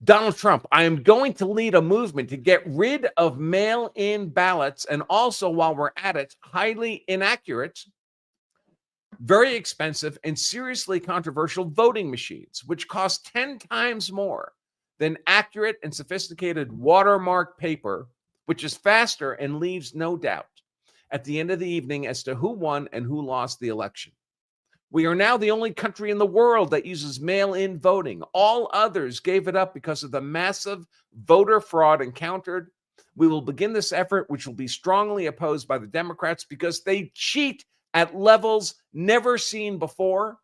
Donald Trump, I am going to lead a movement to get rid of mail-in ballots, and also, while we're at it, highly inaccurate, very expensive, and seriously controversial voting machines, which cost 10 times more than accurate and sophisticated watermark paper, which is faster and leaves no doubt at the end of the evening as to who won and who lost the election. We are now the only country in the world that uses mail-in voting. All others gave it up because of the massive voter fraud encountered. We will begin this effort, which will be strongly opposed by the Democrats because they cheat at levels never seen before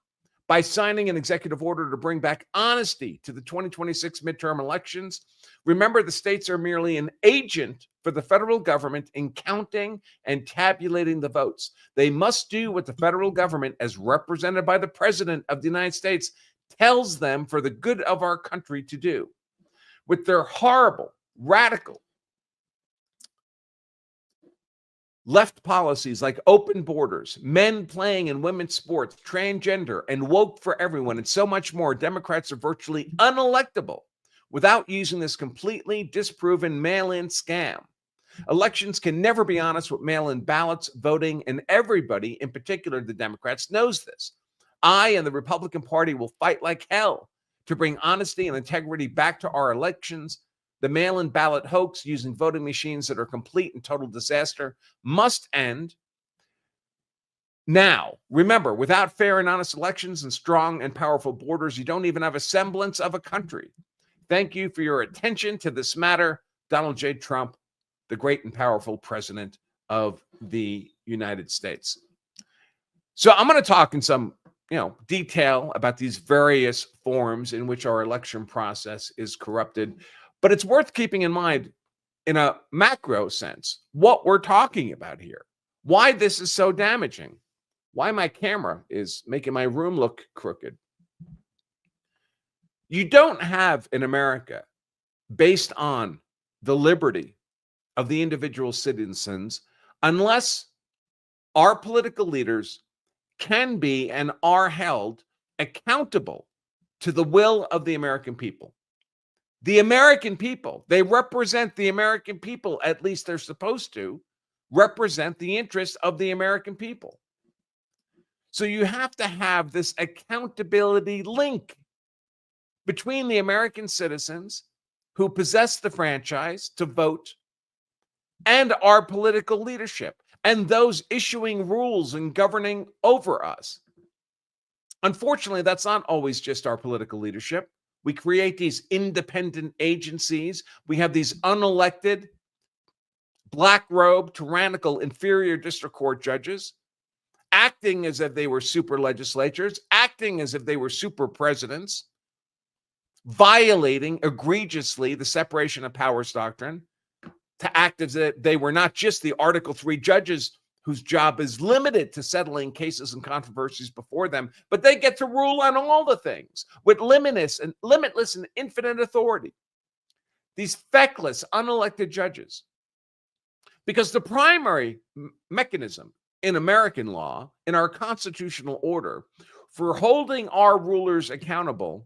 by signing an executive order to bring back honesty to the 2026 midterm elections. Remember, the states are merely an agent for the federal government in counting and tabulating the votes. They must do what the federal government, as represented by the President of the United States, tells them for the good of our country to do. With their horrible, radical, left policies like open borders, men playing in women's sports, transgender, and woke for everyone, and so much more, Democrats are virtually unelectable without using this completely disproven mail-in scam. Elections can never be honest with mail-in ballots, voting, and everybody, in particular the Democrats, knows this. I and the Republican Party will fight like hell to bring honesty and integrity back to our elections. The mail-in ballot hoax using voting machines that are complete and total disaster must end now. Remember, without fair and honest elections and strong and powerful borders, you don't even have a semblance of a country. Thank you for your attention to this matter. Donald J. Trump, the great and powerful president of the United States. So I'm going to talk in some detail about these various forms in which our election process is corrupted. But it's worth keeping in mind, in a macro sense, what we're talking about here, why this is so damaging, why my camera is making my room look crooked. You don't have in America, based on the liberty of the individual citizens, unless our political leaders can be and are held accountable to the will of the American people. The American people, they represent the American people, at least they're supposed to represent the interests of the American people. So you have to have this accountability link between the American citizens who possess the franchise to vote and our political leadership and those issuing rules and governing over us. Unfortunately, that's not always just our political leadership. We create these independent agencies. We have these unelected, black-robed, tyrannical, inferior district court judges acting as if they were super legislatures, acting as if they were super presidents, violating egregiously the separation of powers doctrine, to act as if they were not just the Article 3 judges whose job is limited to settling cases and controversies before them, but they get to rule on all the things with limitless and infinite authority. These feckless, unelected judges. Because the primary mechanism in American law, in our constitutional order, for holding our rulers accountable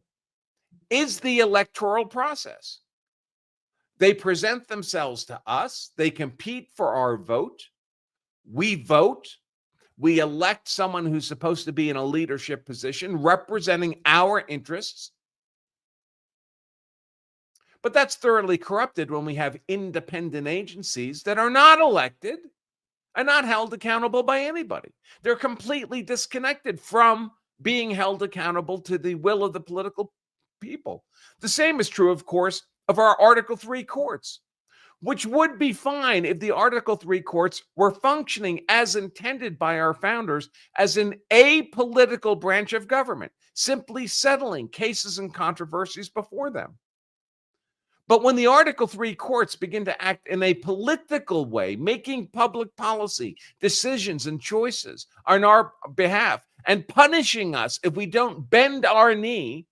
is the electoral process. They present themselves to us. They compete for our vote. We vote. We elect someone who's supposed to be in a leadership position representing our interests. But that's thoroughly corrupted when we have independent agencies that are not elected and not held accountable by anybody. They're completely disconnected from being held accountable to the will of the political people. The same is true, of course, of our Article 3 courts, which would be fine if the Article 3 courts were functioning as intended by our founders as an apolitical branch of government, simply settling cases and controversies before them. But when the Article 3 courts begin to act in a political way, making public policy decisions and choices on our behalf and punishing us if we don't bend our knee,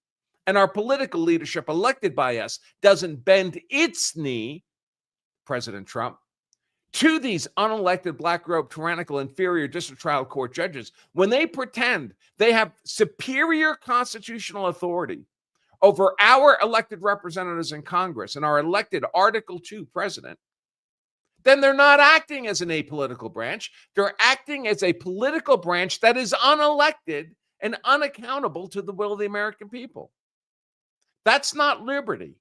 and our political leadership elected by us doesn't bend its knee, President Trump, to these unelected, black-robed, tyrannical, inferior district trial court judges, when they pretend they have superior constitutional authority over our elected representatives in Congress and our elected Article 2 president, then they're not acting as an apolitical branch. They're acting as a political branch that is unelected and unaccountable to the will of the American people. That's not liberty.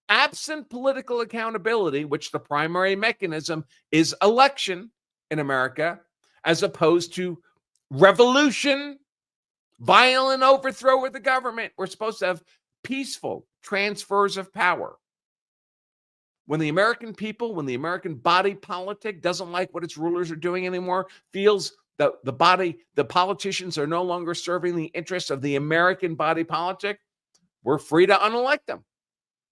Absent political accountability, which the primary mechanism is election in America, as opposed to revolution, violent overthrow of the government. We're supposed to have peaceful transfers of power. When the American people, when the American body politic doesn't like what its rulers are doing anymore, feels that the politicians are no longer serving the interests of the American body politic, we're free to unelect them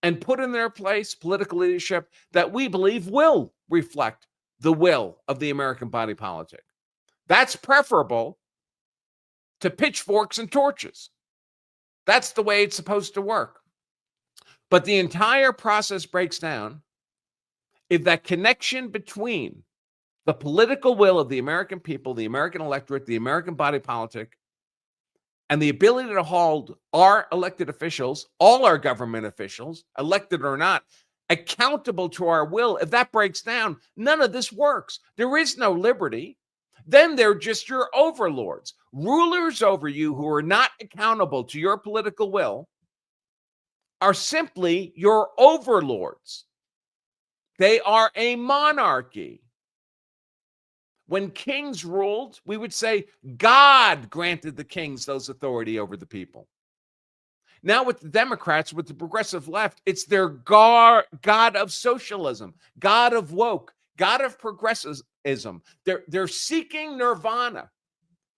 and put in their place political leadership that we believe will reflect the will of the American body politic. That's preferable to pitchforks and torches. That's the way it's supposed to work. But the entire process breaks down if that connection between the political will of the American people, the American electorate, the American body politic, and the ability to hold our elected officials, all our government officials, elected or not, accountable to our will, if that breaks down, none of this works. There is no liberty. Then they're just your overlords, rulers over you who are not accountable to your political will are simply your overlords. They are a monarchy. When kings ruled, we would say God granted the kings those authority over the people. Now with the Democrats, with the progressive left, it's their God of socialism, God of woke, God of progressivism. They're seeking nirvana.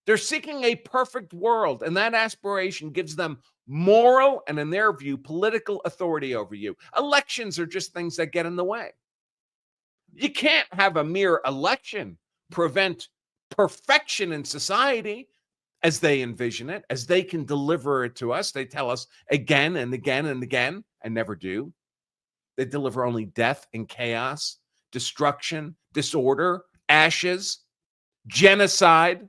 They're seeking a perfect world, and that aspiration gives them moral and, in their view, political authority over you. Elections are just things that get in the way. You can't have a mere election prevent perfection in society as they envision it, as they can deliver it to us. They tell us again and again and again, and never do. They deliver only death and chaos, destruction, disorder, ashes, genocide.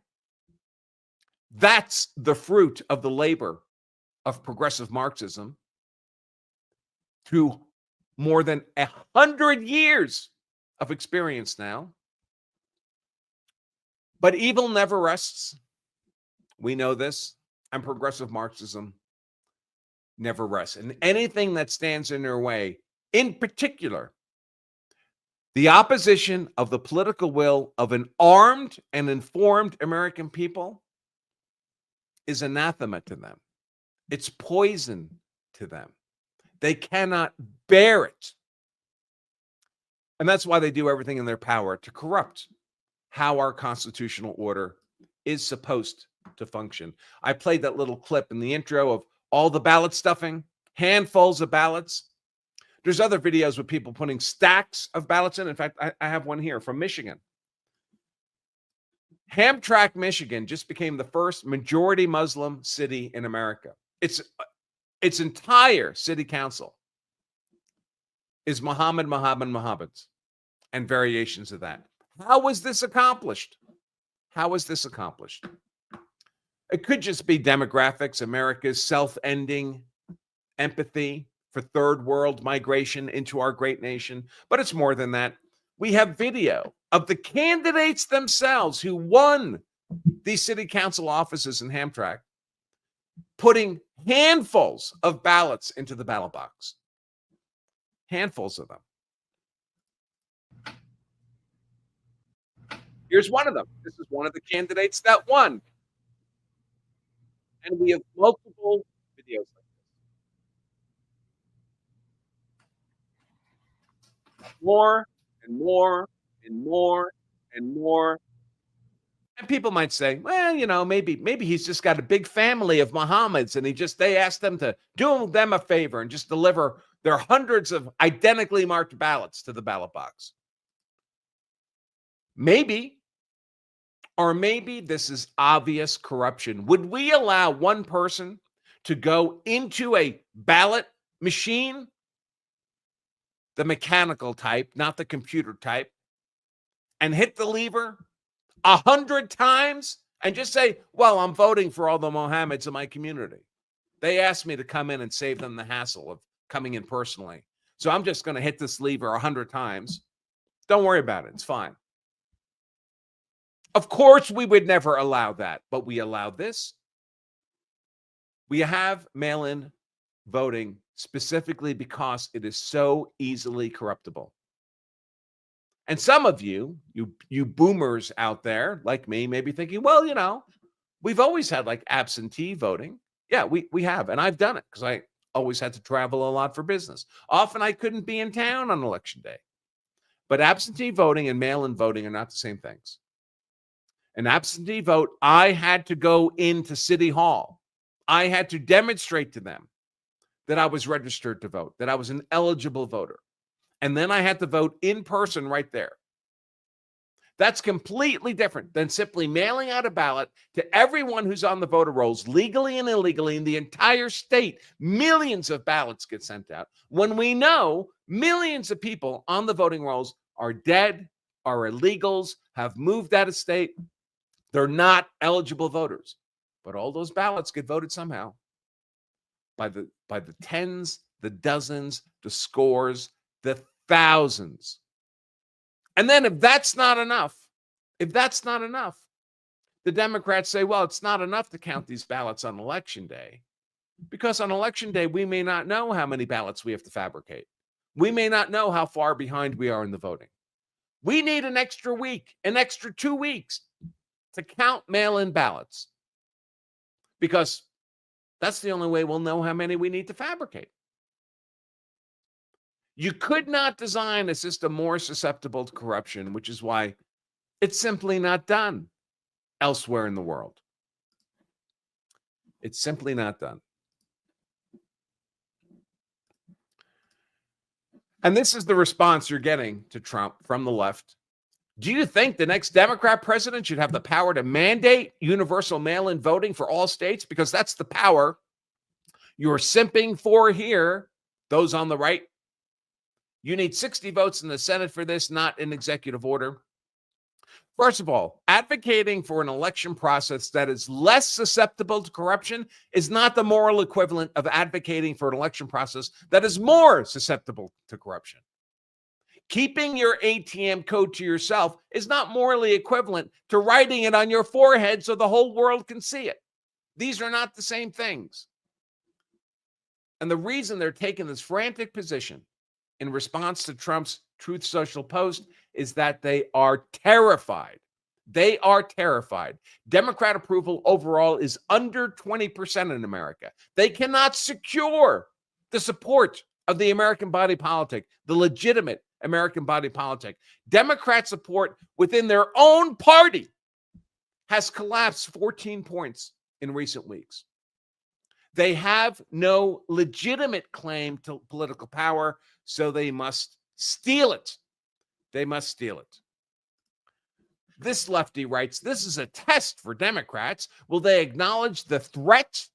That's the fruit of the labor of progressive Marxism through more than 100 years of experience now. But evil never rests. We know this. And progressive Marxism never rests. And anything that stands in their way, in particular, the opposition of the political will of an armed and informed American people, is anathema to them. It's poison to them. They cannot bear it. And that's why they do everything in their power to corrupt how our constitutional order is supposed to function. I played that little clip in the intro of all the ballot stuffing, handfuls of ballots. There's other videos with people putting stacks of ballots in. In fact, I have one here from Michigan. Hamtramck, Michigan just became the first majority Muslim city in America. Its entire city council is Muhammad's and variations of that. How was this accomplished? How was this accomplished? It could just be demographics, America's self-ending empathy for third world migration into our great nation, but it's more than that. We have video of the candidates themselves who won these city council offices in Hamtramck putting handfuls of ballots into the ballot box. Handfuls of them. Here's one of them. This is one of the candidates that won. And we have multiple videos like this. More and more and more and more. And people might say, well, maybe he's just got a big family of Mohammeds and they asked them to do them a favor and just deliver their hundreds of identically marked ballots to the ballot box. Maybe, or maybe this is obvious corruption. Would we allow one person to go into a ballot machine, the mechanical type, not the computer type, and hit the lever 100 times and just say, well, I'm voting for all the Mohammeds in my community? They asked me to come in and save them the hassle of coming in personally. So I'm just going to hit this lever 100 times. Don't worry about it. It's fine. Of course, we would never allow that, but we allowed this. We have mail-in voting specifically because it is so easily corruptible. And some of you boomers out there like me may be thinking, well, we've always had like absentee voting. Yeah, we have. And I've done it because I always had to travel a lot for business. Often I couldn't be in town on election day. But absentee voting and mail-in voting are not the same things. An absentee vote, I had to go into City Hall. I had to demonstrate to them that I was registered to vote, that I was an eligible voter. And then I had to vote in person right there. That's completely different than simply mailing out a ballot to everyone who's on the voter rolls, legally and illegally, in the entire state. Millions of ballots get sent out when we know millions of people on the voting rolls are dead, are illegals, have moved out of state. They're not eligible voters. But all those ballots get voted somehow by the tens, the dozens, the scores, the thousands. And then if that's not enough, the Democrats say, well, it's not enough to count these ballots on election day, because on election day, we may not know how many ballots we have to fabricate. We may not know how far behind we are in the voting. We need an extra week, an extra 2 weeks to count mail-in ballots, because that's the only way we'll know how many we need to fabricate. You could not design a system more susceptible to corruption, which is why it's simply not done elsewhere in the world. It's simply not done. And this is the response you're getting to Trump from the left. Do you think the next Democrat president should have the power to mandate universal mail-in voting for all states? Because that's the power you're simping for here, those on the right. You need 60 votes in the Senate for this, not an executive order. First of all, advocating for an election process that is less susceptible to corruption is not the moral equivalent of advocating for an election process that is more susceptible to corruption. Keeping your ATM code to yourself is not morally equivalent to writing it on your forehead so the whole world can see it. These are not the same things. And the reason they're taking this frantic position in response to Trump's Truth Social post is that they are terrified. They are terrified. Democrat approval overall is under 20% in America. They cannot secure the support of the American body politic, the legitimate American body politic. Democrat support within their own party has collapsed 14 points in recent weeks. They have no legitimate claim to political power, so they must steal it. They must steal it. This lefty writes, this is a test for Democrats. Will they acknowledge the threat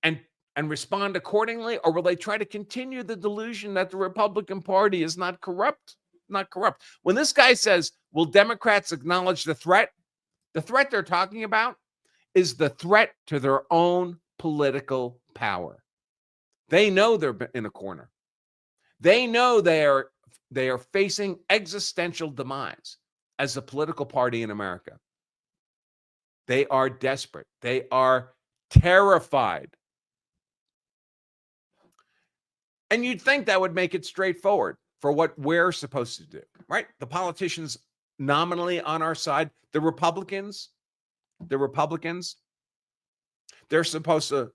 and respond accordingly, or will they try to continue the delusion that the Republican Party is not corrupt? Not corrupt. When this guy says, will Democrats acknowledge the threat they're talking about is the threat to their own political power. They know they're in a corner. They know they are facing existential demise as a political party in America. They are desperate. They are terrified. And you'd think that would make it straightforward for what we're supposed to do, right? The politicians nominally on our side, the Republicans, they're supposed to,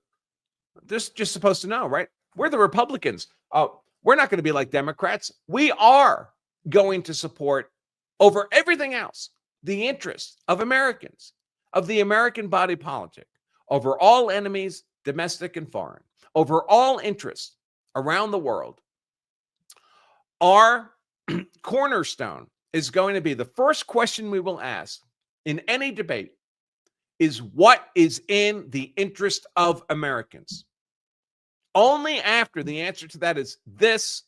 just supposed to know, right? We're the Republicans. We're not going to be like Democrats. We are going to support over everything else the interests of Americans, of the American body politic, over all enemies, domestic and foreign, over all interests around the world. Our cornerstone is going to be the first question we will ask in any debate is what is in the interest of Americans. Only after the answer to that is this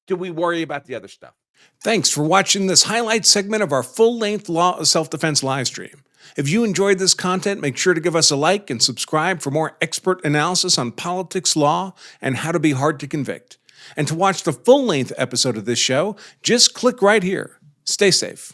do we worry about the other stuff. Thanks for watching this highlight segment of our full-length Law of Self-Defense live stream. If you enjoyed this content, make sure to give us a like and subscribe for more expert analysis on politics, law, and how to be hard to convict. And to watch the full-length episode of this show, just click right here. Stay safe.